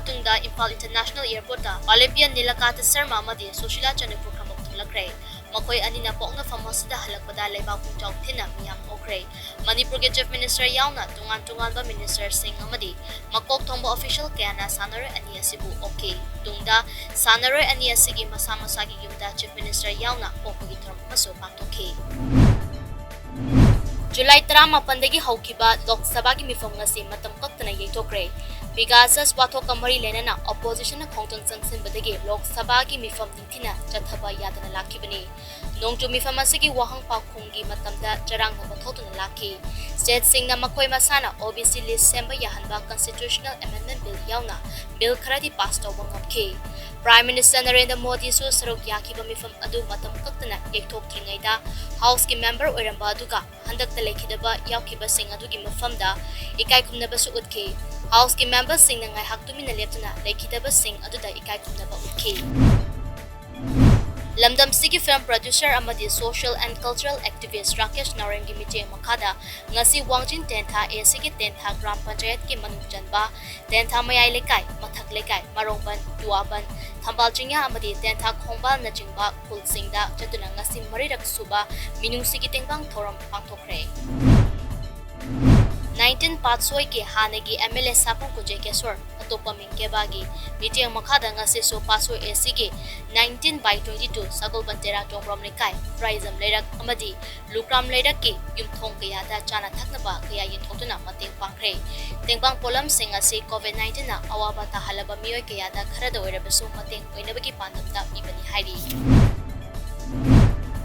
matungda Impal International Airport da Olympian Nilakanta Sarma amadi Sushila Chanupur khamok thulakre makoi anina pokna famosida halakpada leibak pungjaw thina miyam okre Manipur ge Chief Minister yauna tungan ba minister sing amadi makok thongba official kayana sanare ani asibu okay tungda sanare ani asigi masa gi yumda Chief Minister yauna okgi throm maso paktoke July 18 haukiba Lok Sabha ki mifam ngasi matam kaktana yeitokre Pegasus wathok kamari lenana opposition na khongtang sangsin badagi Lok Sabha ki mifam ningthina chathaba yadana lakhibani nongju mifam asigi wahang pakhungi matamda charang na bathotuna lakhi state sing na makoi masana OBC list semba yahanba constitutional amendment bill yauna bill kharadi pass tawang ngapki Prime Minister Narendra Modi su sarok yakiba mifam adu matam kaktana yekthok tringaida house ki member oiramba aduga handak ta lekhidaba yakiba sing adugi mafamda ikai khumnaba su utki house ki members sing na ngai haktumina leptuna lekhidaba sing aduda ikai khumnaba utki Lamdam Sigi film producer amadi social and cultural activist Rakesh Narang gi meeting makada ngasi Wangjin Tentha Sigi Tentha Gram Panchayat ki manung janba Tentha mayai lekai mathak lekai marongban duaban Thambal Chingya amadi Tentha Khongbal na jingba Khulsingda jatuna ngasi marirak suba minung sigi tengbang thoram pangthokre 19 Patsoi ki hanegi MLA Sapong Kuje Kesor atopa mingke bagi meeting makhada ngase so Patsoi SC 19/22 Sagol Bantera Jongrom Lekai Prizam Lerak amadi Lukram Lerak ki yumthong kaya da chana thaknaba kaya yinthotuna mateng pangkhre tengbang polam singase COVID-19 na awaba ta halaba mioi kaya da kharada oirabasu mateng oinabagi pandamda ibani hairi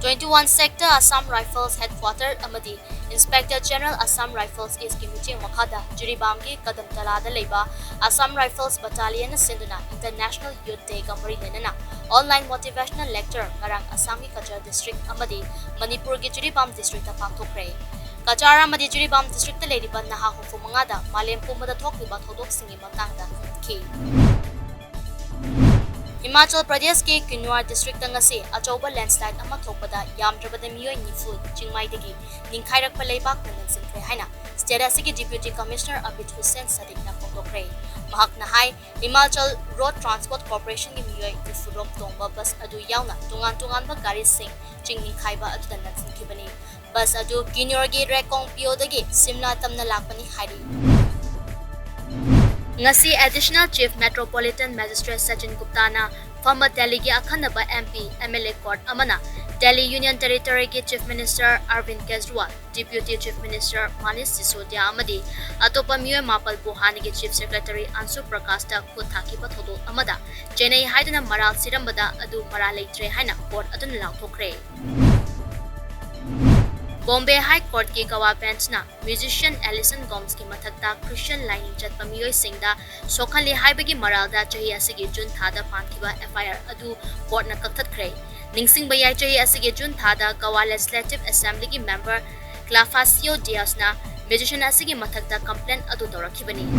21 Sector Assam Rifles Headquarter amadi Inspector General Assam Rifles is meeting makada Jiribamgi kadam talada leiba Assam Rifles Battalion sinduna International Youth Day kamari lenana online motivational lecture ngarang Assam ki Kachar district amadi Manipur ki Jiribam district ta pangthokre Kachar amadi Jiribam district ta leiba naha hufu mangada malem pumada thokliba thodok singi matangda ki Himachal Pradesh ke Kinwar district ngasi achoba landslide ama thokpada yamdrabada miyoi nifu chingmai degi ningkhairak paleibak nan sinkhre haina state asigi deputy commissioner Abid Hussain Sadiq na photokre mahak na hai Himachal Road Transport Corporation ki miyoi nifurok tongba bus adu yauna tungan ba gari sing chingninkhaiba adu nan sinkhibani bus adu Kinwar gi Rekong Pio degi Simla tamna lakpani hairi Ngasi Additional Chief Metropolitan Magistrate Sachin Gupta na former Delhi ki akhanaba MP MLA court amana Delhi Union Territory ki Chief Minister Arvind Kejriwal Deputy Chief Minister Manish Sisodia amadi atopa miyo mapal buhani ki Chief Secretary Ansu Prakash ta kuthaki pathodo amada Chennai haidana maral sirambada adu maral leitre haina court adun lauthokre Bombay High Court ki Gawa bench na musician Alison Gomes ki mathakta Christian lining chatpa miyoi singda sokhali haibagi maralda chahi asigi June thada pankhiba FIR adu court na kakthakre ningsing bayai chahi asigi June thada Gawa Legislative Assembly ki member Clafacio Diaz na musician asigi mathakta complaint adu torakhibani